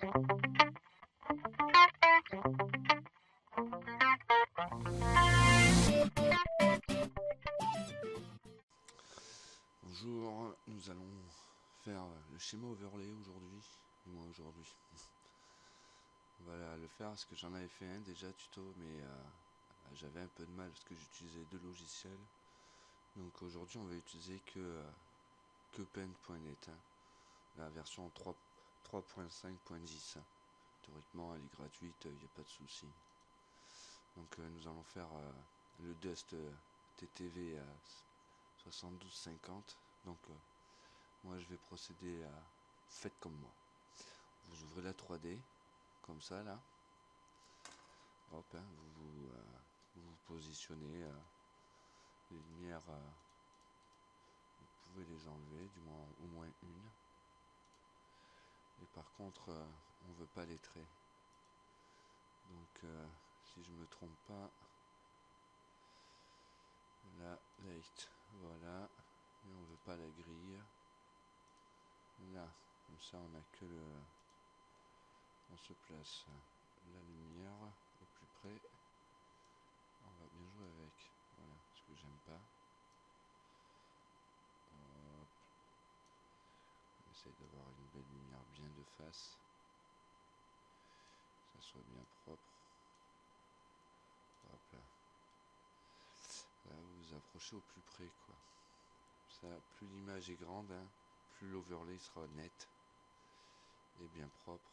Bonjour, nous allons faire le schéma overlay aujourd'hui, du moins aujourd'hui. On va le faire parce que j'en avais fait un déjà tuto, mais j'avais un peu de mal parce que j'utilisais deux logiciels. Donc aujourd'hui on va utiliser que Paint.net, hein, la version 3.5.10. Théoriquement elle est gratuite, il n'y a pas de souci. Donc nous allons faire le Dust TTV à 7250. Donc moi je vais procéder à faites comme moi. Vous ouvrez la 3D comme ça là. Hop, hein, vous positionnez les lumières. Vous pouvez les enlever, du moins au moins une. Et par contre, on veut pas les traits. Donc si je me trompe pas, la light, voilà. Et on veut pas la grille. Là, comme ça on a que le. On se place la lumière au plus près. On va bien jouer avec. Voilà, ce que j'aime pas. Hop. On essaye d'avoir une belle lumière bien de face. Que ça soit bien propre. Hop là. Là, vous vous approchez au plus près, quoi. Ça, plus l'image est grande, hein, plus l'overlay sera net et bien propre.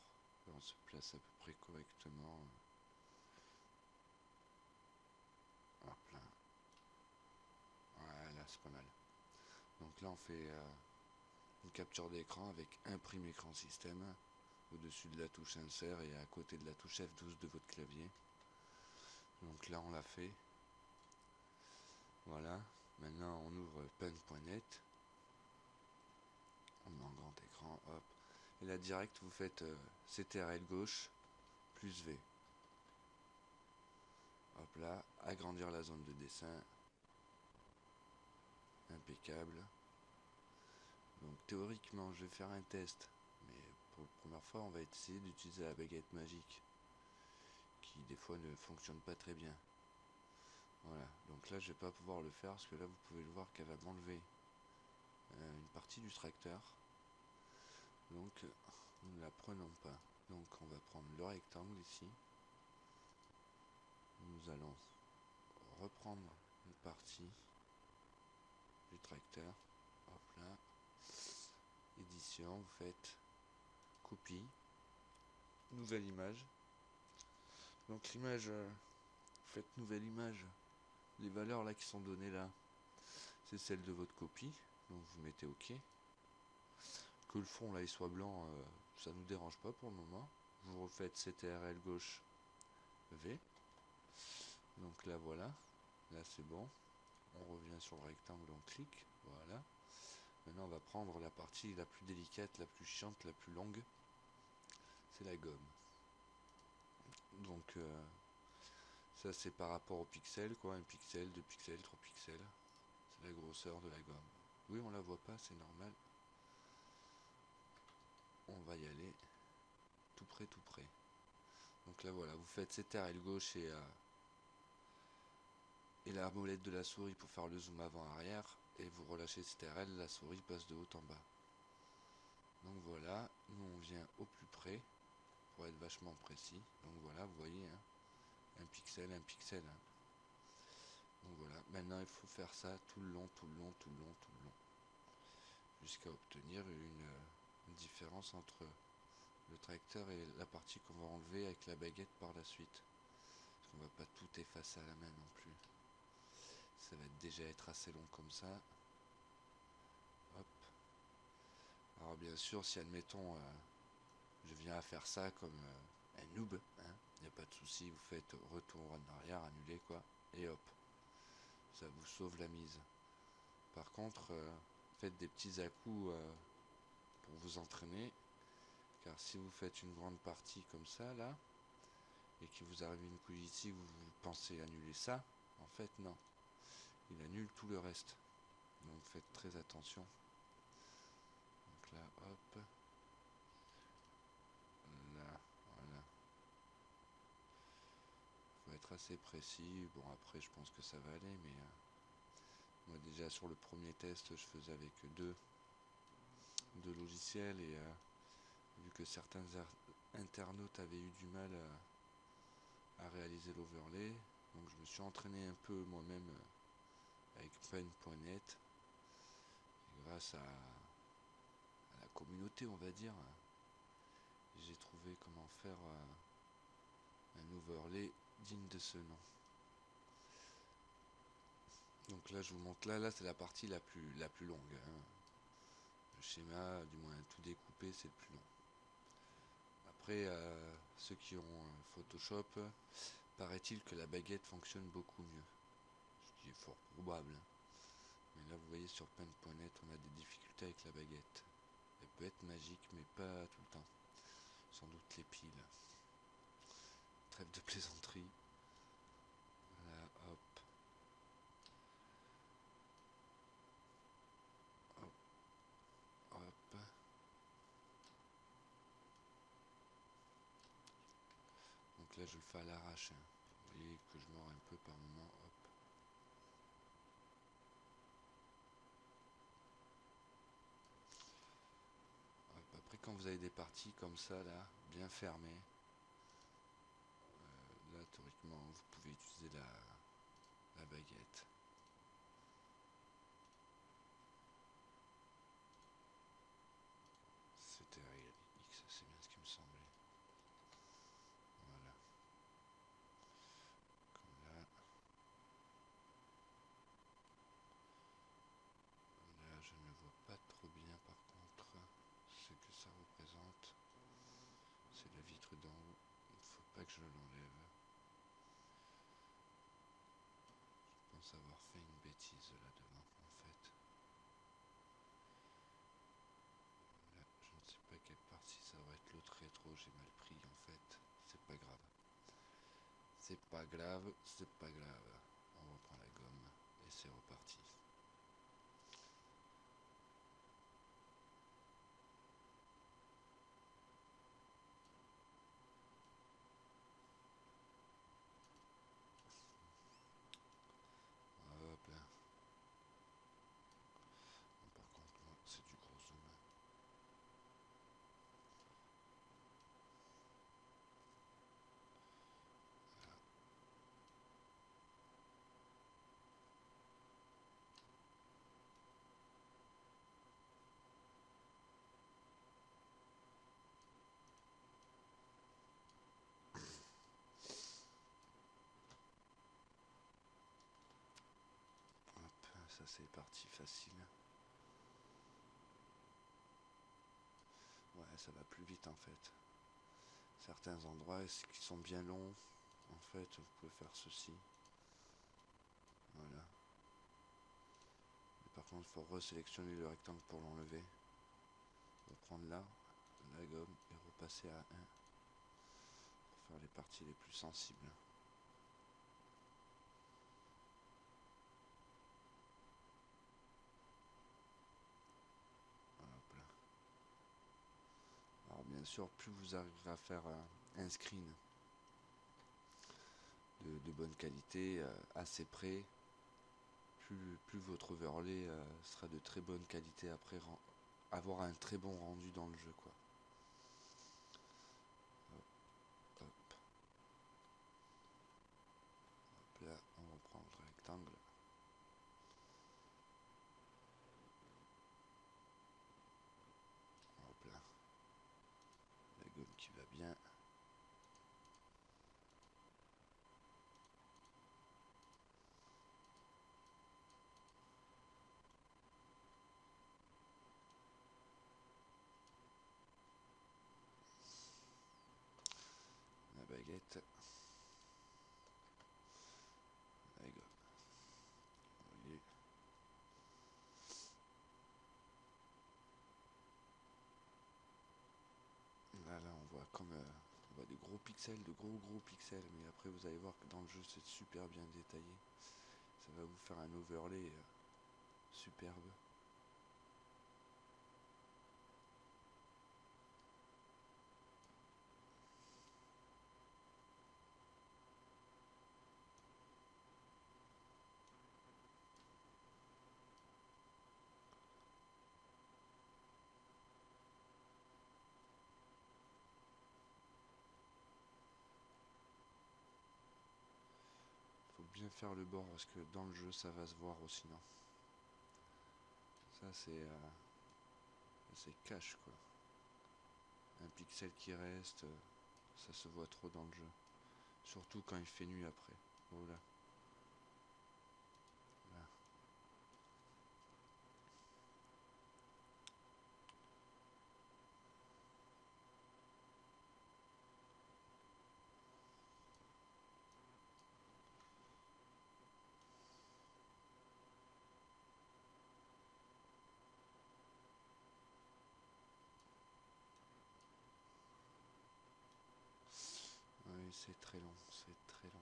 Là, on se place à peu près correctement. Hop là. Voilà, c'est pas mal. Donc là, on fait une capture d'écran avec imprime écran système au-dessus de la touche insert et à côté de la touche F12 de votre clavier. Donc là, on l'a fait. Voilà. Maintenant, on ouvre Paint.net. On met en grand écran, hop. Et là, direct, vous faites CTRL gauche plus V. Hop là, agrandir la zone de dessin. Impeccable. Donc théoriquement, je vais faire un test. Mais pour la première fois, on va essayer d'utiliser la baguette magique. Qui des fois ne fonctionne pas très bien. Voilà, donc là je vais pas pouvoir le faire parce que là vous pouvez le voir qu'elle va m'enlever une partie du tracteur. Donc nous ne la prenons pas. Donc on va prendre le rectangle ici. Nous allons reprendre une partie du tracteur. Hop là. Édition, vous faites copie. Nouvelle image. Donc l'image, vous faites nouvelle image. Les valeurs là qui sont données là, c'est celle de votre copie. Donc vous mettez OK. Que le fond là il soit blanc, ça nous dérange pas pour le moment. Vous refaites CTRL gauche V. Donc là voilà, là c'est bon. On revient sur le rectangle, on clique, voilà. Maintenant on va prendre la partie la plus délicate, la plus chiante, la plus longue. C'est la gomme. Donc ça c'est par rapport au pixel quoi, 1 pixel, 2 pixels, 3 pixels. C'est la grosseur de la gomme. Oui on la voit pas, c'est normal. On va y aller tout près, tout près. Donc là voilà, vous faites CTRL gauche et la molette de la souris pour faire le zoom avant-arrière, et vous relâchez CTRL, la souris passe de haut en bas. Donc voilà, nous on vient au plus près pour être vachement précis. Donc voilà, vous voyez, hein, un pixel, hein. Donc voilà, maintenant il faut faire ça tout le long, tout le long, tout le long, tout le long, jusqu'à obtenir une différence entre le tracteur et la partie qu'on va enlever avec la baguette par la suite. Parce qu'on va pas tout effacer à la main non plus. Ça va déjà être assez long comme ça. Hop. Alors bien sûr, si admettons, je viens à faire ça comme un noob, hein, il n'y a pas de souci, vous faites retour en arrière, annuler quoi, et hop, ça vous sauve la mise. Par contre, faites des petits à-coups pour vous entraîner, car si vous faites une grande partie comme ça là, et qu'il vous arrive une couille ici, vous pensez annuler ça, en fait non, il annule tout le reste. Donc faites très attention. Donc là, hop. Là, être assez précis. Bon, après, je pense que ça va aller, mais moi, déjà, sur le premier test, je faisais avec deux logiciels et vu que certains internautes avaient eu du mal à réaliser l'overlay, donc je me suis entraîné un peu moi-même avec Pen.net. Grâce à la communauté, on va dire, j'ai trouvé comment faire un overlay digne de ce nom. Donc là, je vous montre, là c'est la partie la plus longue, hein. Le schéma, du moins tout découpé, c'est le plus long. Après, ceux qui ont Photoshop, paraît-il que la baguette fonctionne beaucoup mieux, ce qui est fort probable. Mais là, vous voyez, sur Pen.net, on a des difficultés avec la baguette. Elle peut être magique, mais pas tout le temps. Sans doute les piles. Trêve de plaisanterie. Voilà, hop. Hop. Hop. Donc là, je le fais à l'arrache, hein. Vous voyez que je mords un peu par moment. Hop. Hop. Après, quand vous avez des parties comme ça, là, bien fermées, là, théoriquement, vous pouvez utiliser la baguette. C'était X, c'est bien ce qui me semblait. Voilà. Comme là. Là, je ne vois pas trop bien par contre ce que ça représente. C'est la vitre d'en haut. Il ne faut pas que je l'enlève. Je pense avoir fait une bêtise là devant en fait. Là, je ne sais pas quelle partie ça va être l'autre rétro, j'ai mal pris en fait. C'est pas grave. C'est pas grave, c'est pas grave. On reprend la gomme et c'est reparti. Hop là. Bon, par contre, moi, c'est du gros zoom. Voilà. Hop, ça c'est parti facile. Ouais, ça va plus vite en fait. Certains endroits qui sont bien longs, en fait, vous pouvez faire ceci. Voilà. Et par contre, il faut resélectionner le rectangle pour l'enlever. Reprendre là, la gomme, et repasser à 1 pour faire les parties les plus sensibles. Hop là. Alors bien sûr, plus vous arriverez à faire un screen de bonne qualité, assez près, plus votre overlay sera de très bonne qualité après avoir un très bon rendu dans le jeu quoi. Hop, hop. Hop là, on reprend le rectangle. Hop là. La gomme qui va bien. La baguette. La gomme. Vous voyez. Là, on voit comme on voit des gros pixels, de gros pixels, mais après vous allez voir que dans le jeu c'est super bien détaillé. Ça va vous faire un overlay superbe. bien faire le bord parce que dans le jeu ça va se voir aussi, sinon. Ça c'est cache quoi. Un pixel qui reste, ça se voit trop dans le jeu. Surtout quand il fait nuit après. Voilà. Là. Oui, c'est très long, c'est très long.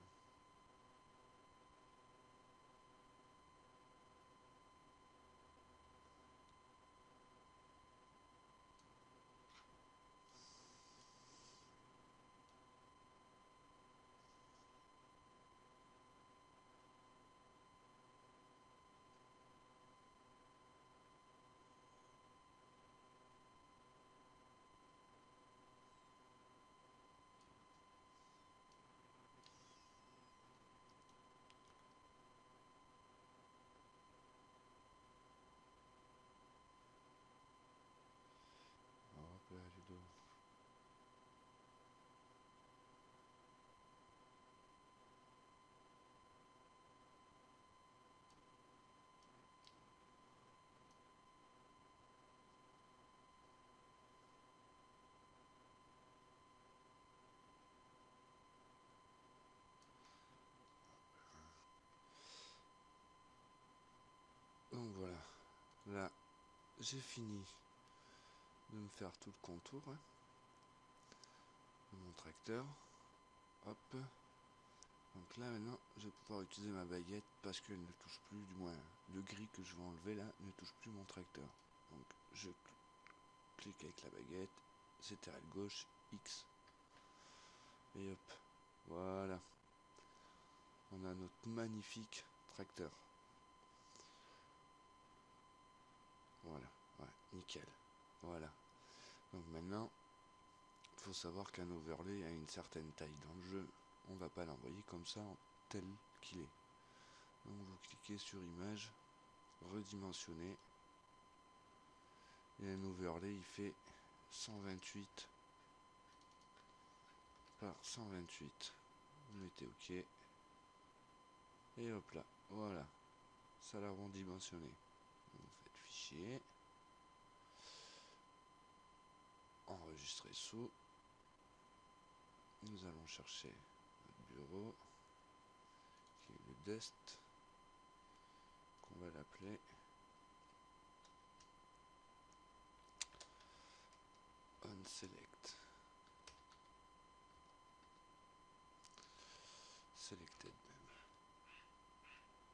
Hop là, Ludo. Donc voilà, là j'ai fini de me faire tout le contour hein, de mon tracteur. Hop. Donc là maintenant je vais pouvoir utiliser ma baguette parce qu'elle ne touche plus, du moins le gris que je vais enlever là ne touche plus mon tracteur. Donc je clique avec la baguette, CTRL gauche, X. Et hop, voilà. On a notre magnifique tracteur. Voilà, ouais, nickel. Voilà. Donc maintenant, il faut savoir qu'un overlay a une certaine taille dans le jeu. On va pas l'envoyer comme ça tel qu'il est. Donc vous cliquez sur image, redimensionner. Et un overlay il fait 128 par 128. Vous mettez OK. Et hop là, voilà. Ça l'a redimensionné. Vous faites fichier. Enregistrer sous. Nous allons chercher notre bureau qui est le dest, qu'on va l'appeler onSelect. Selected même.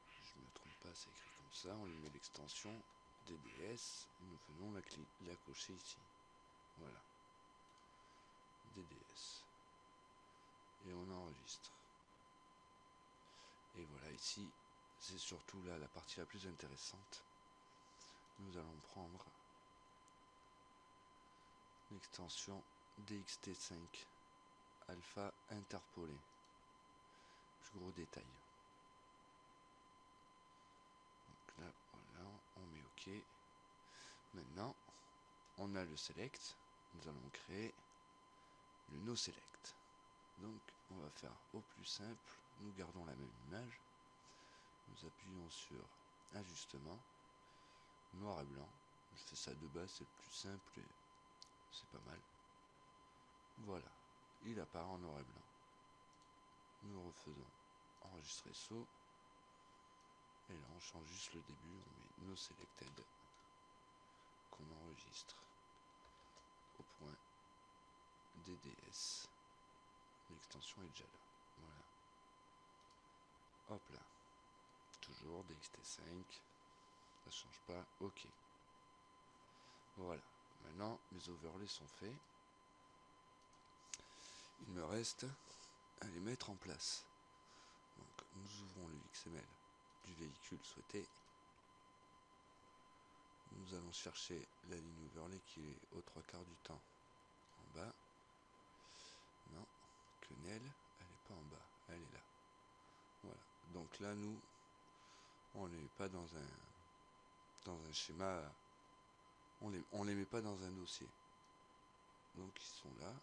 Je ne me trompe pas, c'est écrit comme ça. On lui met l'extension DDS et nous venons la cocher ici. Voilà. DDS. Et on enregistre. Et voilà, ici, c'est surtout là la partie la plus intéressante. Nous allons prendre l'extension DXT5 alpha interpolé. Plus gros détail. Donc là, voilà, on met OK. Maintenant, on a le select. Nous allons créer le no select. Donc, on va faire au plus simple. Nous gardons la même image. Nous appuyons sur ajustement, noir et blanc. Je fais ça de base, c'est le plus simple et c'est pas mal. Voilà, il apparaît en noir et blanc. Nous refaisons enregistrer saut. Et là, on change juste le début. On met no selected qu'on enregistre au point DDS. L'extension est déjà là. Voilà. Hop là. Toujours DXT5. Ça change pas. OK. Voilà. Maintenant, mes overlays sont faits. Il me reste à les mettre en place. Donc, nous ouvrons le XML du véhicule souhaité. Nous allons chercher la ligne overlay qui est aux 3/4 du temps en bas. Non, quenelle, elle n'est pas en bas, elle est là. Voilà. Donc là, nous, on les met pas dans un schéma, on les met pas dans un dossier. Donc ils sont là.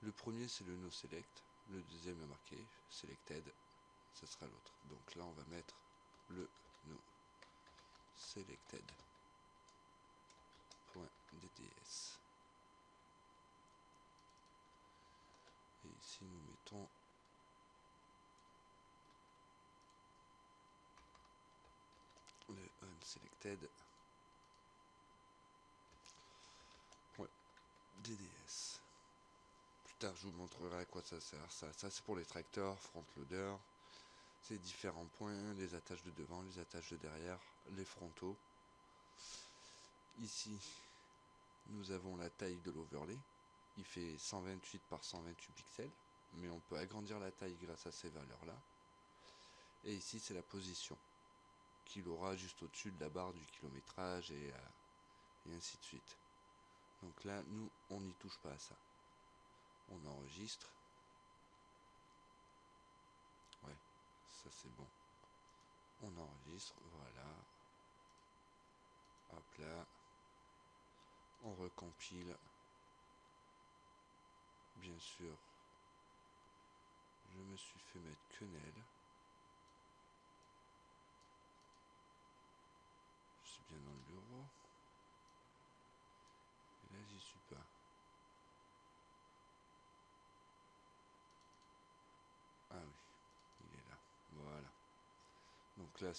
Le premier c'est le no select, le deuxième est marqué selected, ça sera l'autre. Donc là on va mettre le no selected .dds. Et ici nous mettons le unselected .dds. Plus tard je vous montrerai à quoi ça sert. Ça c'est pour les tracteurs, front loader. C'est différents points, les attaches de devant, les attaches de derrière, les frontaux. Ici nous avons la taille de l'overlay. Il fait 128 par 128 pixels, mais on peut agrandir la taille grâce à ces valeurs là. Et ici c'est la position qu'il aura juste au-dessus de la barre du kilométrage et ainsi de suite. Donc là nous on n'y touche pas à ça. On enregistre. Ouais, ça c'est bon. On enregistre, voilà. Hop là. On recompile. Bien sûr, je me suis fait mettre quenelle. Je suis bien dans le bureau. Et là, j'y suis pas. Ah oui, il est là. Voilà. Donc là,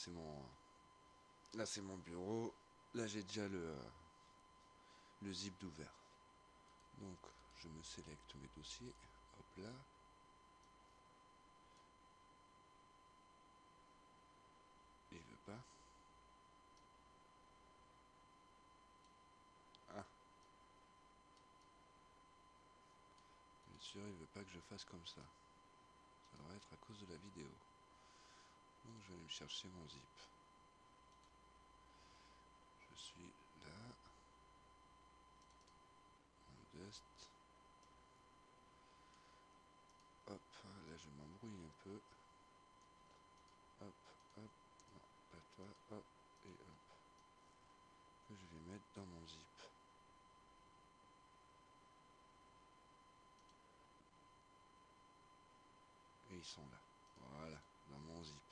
c'est mon bureau. Là, j'ai déjà le zip d'ouvert. Donc, je me sélecte mes dossiers. Hop là. Il veut pas. Ah. Bien sûr, il veut pas que je fasse comme ça. Ça devrait être à cause de la vidéo. Donc, je vais aller me chercher mon zip. Je suis là. Mon dust. Hop, là je m'embrouille un peu. Hop, hop, non, pas toi, hop, et hop. Que je vais mettre dans mon zip. Et ils sont là. Voilà, dans mon zip.